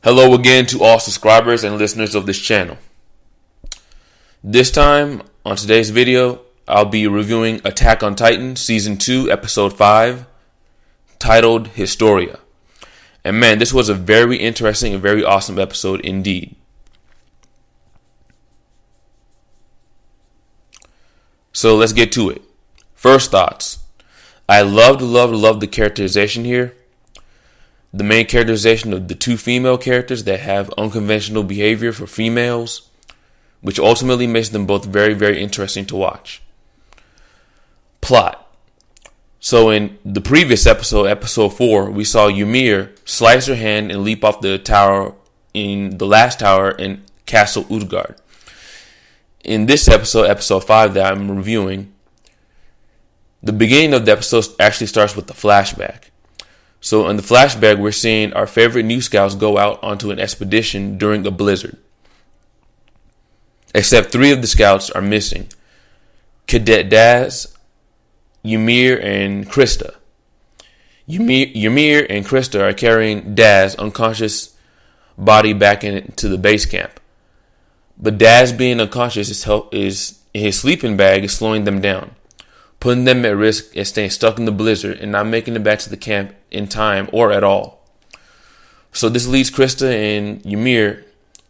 Hello again to all subscribers and listeners of this channel. This time, on today's video, I'll be reviewing Attack on Titan Season 2, Episode 5, titled Historia. And man, this was a very interesting and very awesome episode indeed. So let's get to it. First thoughts. I loved the characterization here. The main characterization of the two female characters that have unconventional behavior for females, which ultimately makes them both very, very interesting to watch. Plot. So in the previous episode, episode 4, we saw Ymir slice her hand and leap off the tower in the last tower in Castle Utgard. In this episode, episode 5 that I'm reviewing, the beginning of the episode actually starts with the flashback. So in the flashback, we're seeing our favorite new scouts go out onto an expedition during a blizzard. Except 3 of the scouts are missing. Cadet Daz, Ymir, and Krista. Ymir and Krista are carrying Daz's unconscious body back into the base camp. But Daz being unconscious is in his sleeping bag is slowing them down, putting them at risk of staying stuck in the blizzard and not making it back to the camp in time or at all. So this leads Krista and Ymir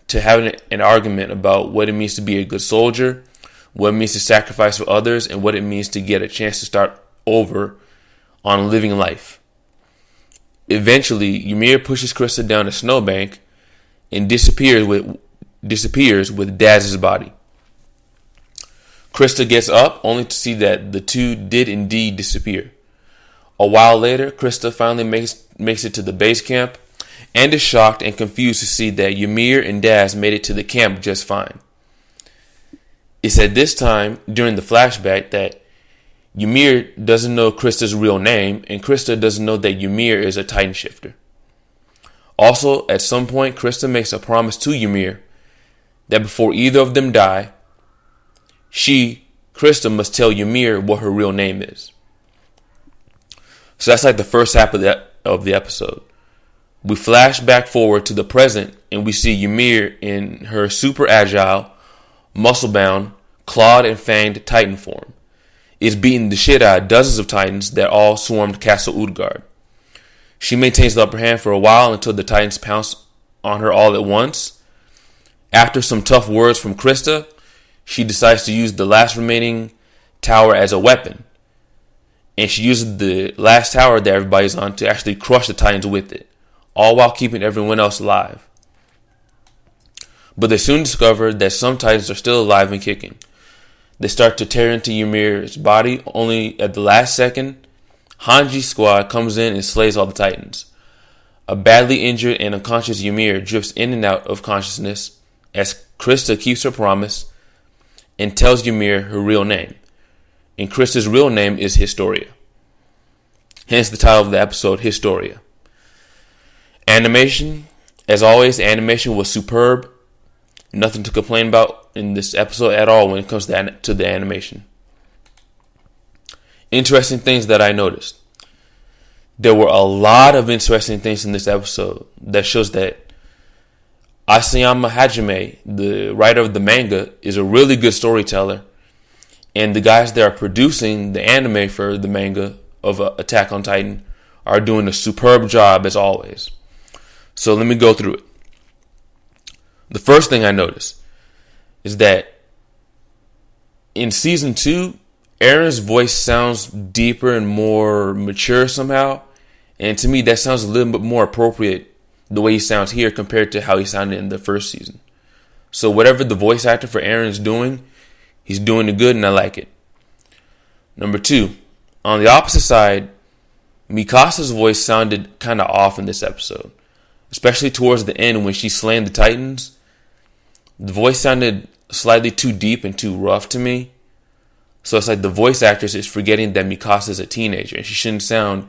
to having an argument about what it means to be a good soldier, what it means to sacrifice for others, and what it means to get a chance to start over on living life. Eventually, Ymir pushes Krista down a snowbank and disappears with Daz's body. Krista gets up only to see that the two did indeed disappear. A while later, Krista finally makes it to the base camp and is shocked and confused to see that Ymir and Daz made it to the camp just fine. It's at this time, during the flashback, that Ymir doesn't know Krista's real name and Krista doesn't know that Ymir is a Titan shifter. Also, at some point, Krista makes a promise to Ymir that before either of them die, Krista, must tell Ymir what her real name is. So that's like the first half of the episode. We flash back forward to the present and we see Ymir in her super agile, muscle-bound, clawed and fanged Titan form. Is beating the shit out of dozens of Titans that all swarmed Castle Utgard. She maintains the upper hand for a while until the Titans pounce on her all at once. After some tough words from Krista, she decides to use the last remaining tower as a weapon. And she uses the last tower that everybody's on to actually crush the Titans with it, all while keeping everyone else alive. But they soon discover that some Titans are still alive and kicking. They start to tear into Ymir's body, only at the last second, Hanji's squad comes in and slays all the Titans. A badly injured and unconscious Ymir drifts in and out of consciousness as Krista keeps her promise and tells Ymir her real name. And Krista's real name is Historia. Hence the title of the episode, Historia. Animation. As always, the animation was superb. Nothing to complain about in this episode at all when it comes to the animation. Interesting things that I noticed. There were a lot of interesting things in this episode that shows that Asayama Hajime, the writer of the manga, is a really good storyteller. And the guys that are producing the anime for the manga of Attack on Titan are doing a superb job as always. So let me go through it. The first thing I noticed is that in Season 2, Eren's voice sounds deeper and more mature somehow. And to me, that sounds a little bit more appropriate the way he sounds here compared to how he sounded in the first season. So whatever the voice actor for Eren's doing, he's doing it good and I like it. Number 2, on the opposite side, Mikasa's voice sounded kind of off in this episode. Especially towards the end when she's slaying the Titans. The voice sounded slightly too deep and too rough to me. So it's like the voice actress is forgetting that Mikasa is a teenager and she shouldn't sound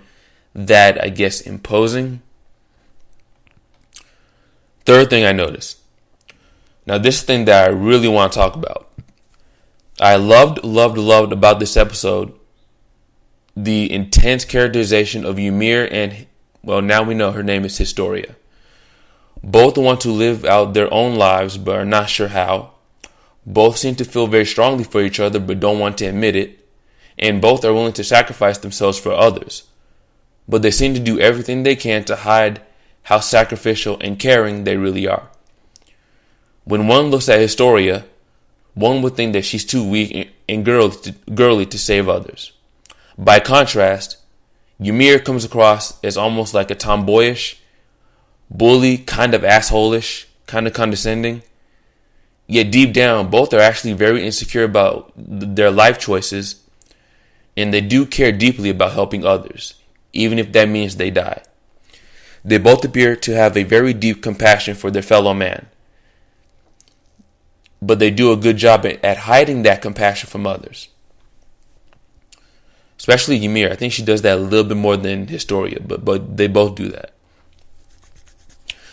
that, I guess, imposing. Third thing I noticed. Now this thing that I really want to talk about. I loved about this episode the intense characterization of Ymir and, well, now we know her name is Historia. Both want to live out their own lives but are not sure how. Both seem to feel very strongly for each other but don't want to admit it. And both are willing to sacrifice themselves for others. But they seem to do everything they can to hide how sacrificial and caring they really are. When one looks at Historia, one would think that she's too weak and girly to save others. By contrast, Ymir comes across as almost like a tomboyish, bully, kind of asshole-ish, kind of condescending. Yet deep down, both are actually very insecure about their life choices, and they do care deeply about helping others, even if that means they die. They both appear to have a very deep compassion for their fellow man, but they do a good job at hiding that compassion from others. Especially Ymir. I think she does that a little bit more than Historia, but they both do that.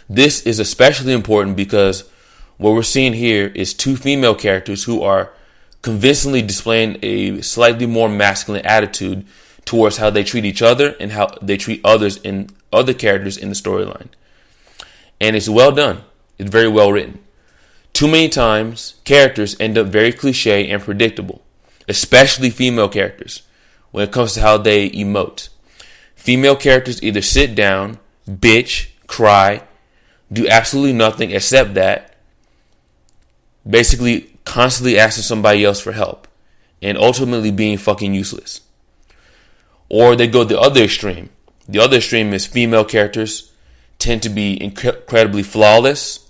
This is especially important because what we're seeing here is two female characters who are convincingly displaying a slightly more masculine attitude towards how they treat each other and how they treat others and other characters in the storyline. And it's well done. It's very well written. Too many times, characters end up very cliche and predictable, especially female characters, when it comes to how they emote. Female characters either sit down, bitch, cry, do absolutely nothing except that, basically constantly asking somebody else for help, and ultimately being fucking useless. Or they go the other extreme. The other extreme is female characters tend to be incredibly flawless.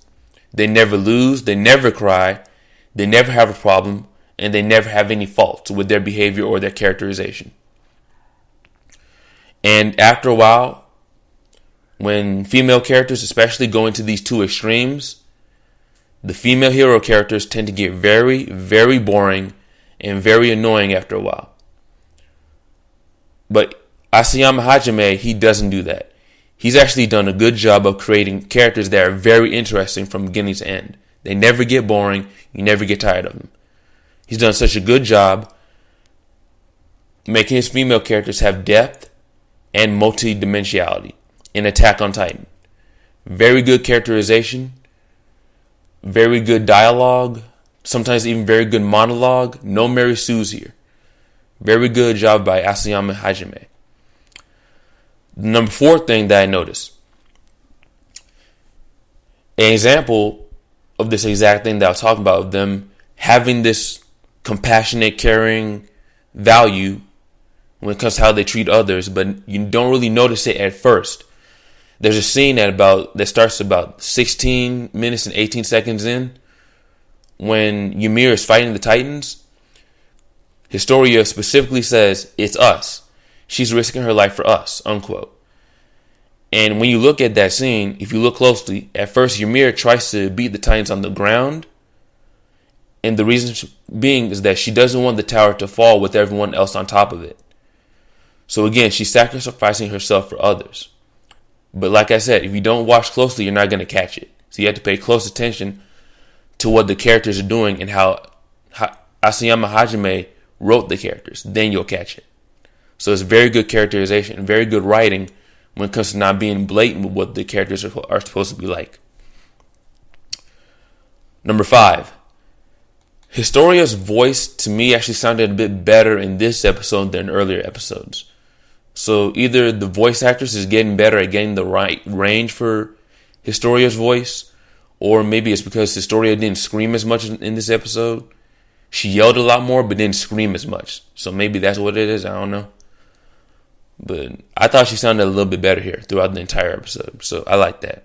They never lose, they never cry, they never have a problem, and they never have any faults with their behavior or their characterization. And after a while, when female characters especially go into these two extremes, the female hero characters tend to get very, very boring and very annoying after a while. But Asayama Hajime, he doesn't do that. He's actually done a good job of creating characters that are very interesting from beginning to end. They never get boring. You never get tired of them. He's done such a good job making his female characters have depth and multi-dimensionality in Attack on Titan. Very good characterization. Very good dialogue. Sometimes even very good monologue. No Mary Sue's here. Very good job by Asayama Hajime. Number 4 thing that I noticed. An example of this exact thing that I was talking about, of them having this compassionate, caring value when it comes to how they treat others, but you don't really notice it at first. There's a scene that starts about 16 minutes and 18 seconds in, when Ymir is fighting the Titans. Historia specifically says, "It's us. She's risking her life for us," unquote. And when you look at that scene, if you look closely, at first Ymir tries to beat the Titans on the ground. And the reason being is that she doesn't want the tower to fall with everyone else on top of it. So again, she's sacrificing herself for others. But like I said, if you don't watch closely, you're not going to catch it. So you have to pay close attention to what the characters are doing and how Asayama Hajime wrote the characters. Then you'll catch it. So it's very good characterization and very good writing when it comes to not being blatant with what the characters are supposed to be like. Number 5. Historia's voice to me actually sounded a bit better in this episode than earlier episodes. So either the voice actress is getting better at getting the right range for Historia's voice, or maybe it's because Historia didn't scream as much in this episode. She yelled a lot more but didn't scream as much. So maybe that's what it is. I don't know. But I thought she sounded a little bit better here throughout the entire episode. So I like that.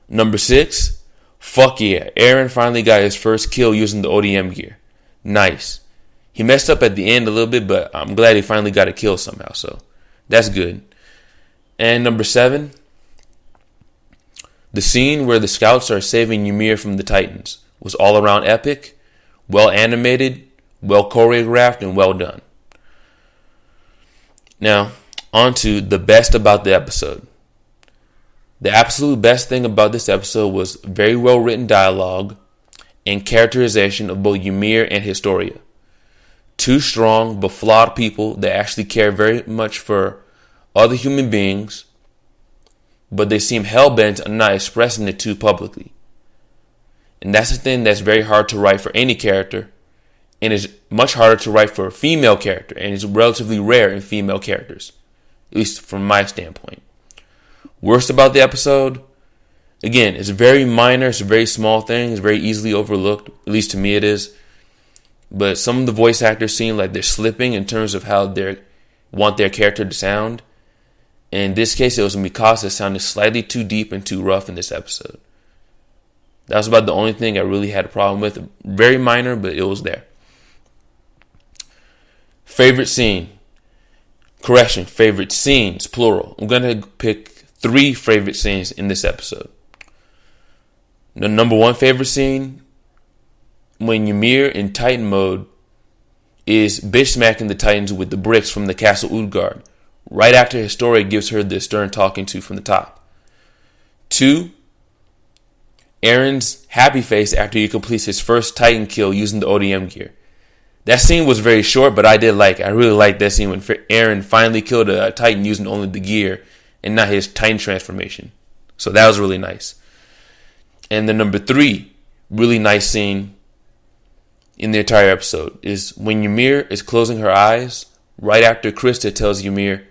Number 6. Fuck yeah. Eren finally got his first kill using the ODM gear. Nice. He messed up at the end a little bit, but I'm glad he finally got a kill somehow. So that's good. And number 7. The scene where the scouts are saving Ymir from the Titans was all around epic, well animated, well choreographed, and well done. Now, on to the best about the episode. The absolute best thing about this episode was very well written dialogue and characterization of both Ymir and Historia. Two strong but flawed people that actually care very much for other human beings, but they seem hell-bent on not expressing it too publicly. And that's the thing that's very hard to write for any character, and is much harder to write for a female character, and is relatively rare in female characters, at least from my standpoint. Worst about the episode, again, it's very minor, it's a very small thing, it's very easily overlooked, at least to me it is. But some of the voice actors seem like they're slipping in terms of how they want their character to sound. In this case, it was Mikasa sounded slightly too deep and too rough in this episode. That was about the only thing I really had a problem with. Very minor, but it was there. Favorite scene. Correction, favorite scenes, plural. I'm going to pick 3 favorite scenes in this episode. The number 1 favorite scene, when Ymir in Titan mode is bitch smacking the Titans with the bricks from the Castle Utgard, right after Historia gives her the stern talking to from the top. 2, Aaron's happy face after he completes his first Titan kill using the ODM gear. That scene was very short, but I really liked that scene when Aaron finally killed a Titan using only the gear and not his Titan transformation. So that was really nice. And the number 3 really nice scene in the entire episode is when Ymir is closing her eyes right after Krista tells Ymir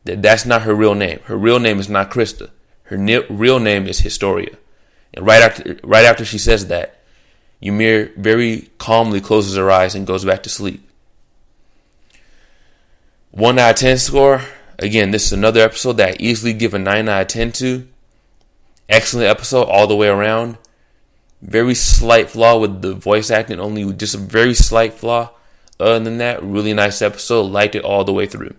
that that's not her real name. Her real name is not Krista. Her real name is Historia. And right after she says that, Ymir very calmly closes her eyes and goes back to sleep. 1 out of 10 score. Again, this is another episode that I easily give a 9 out of 10 to. Excellent episode all the way around. Very slight flaw with the voice acting, only just a very slight flaw. Other than that, really nice episode. Liked it all the way through.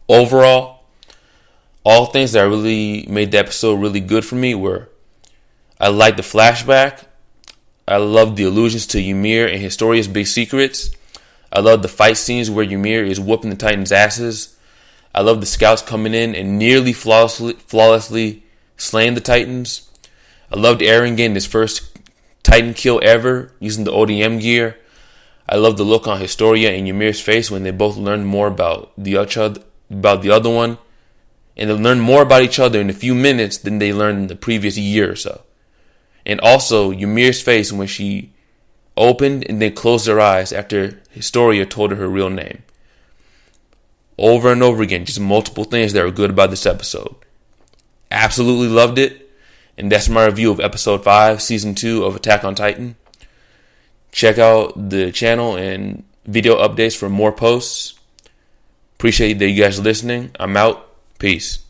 Overall, all things that really made the episode really good for me were I liked the flashback. I loved the allusions to Ymir and Historia's big secrets. I loved the fight scenes where Ymir is whooping the Titans' asses. I loved the scouts coming in and nearly flawlessly slaying the Titans. I loved Eren getting his first Titan kill ever using the ODM gear. I loved the look on Historia and Ymir's face when they both learned more about the other one. And they learned more about each other in a few minutes than they learned in the previous year or so. And also Ymir's face when she opened and then closed her eyes after Historia told her real name. Over and over again, just multiple things that were good about this episode. Absolutely loved it. And that's my review of episode 5, season 2 of Attack on Titan. Check out the channel and video updates for more posts. Appreciate that you guys are listening. I'm out. Peace.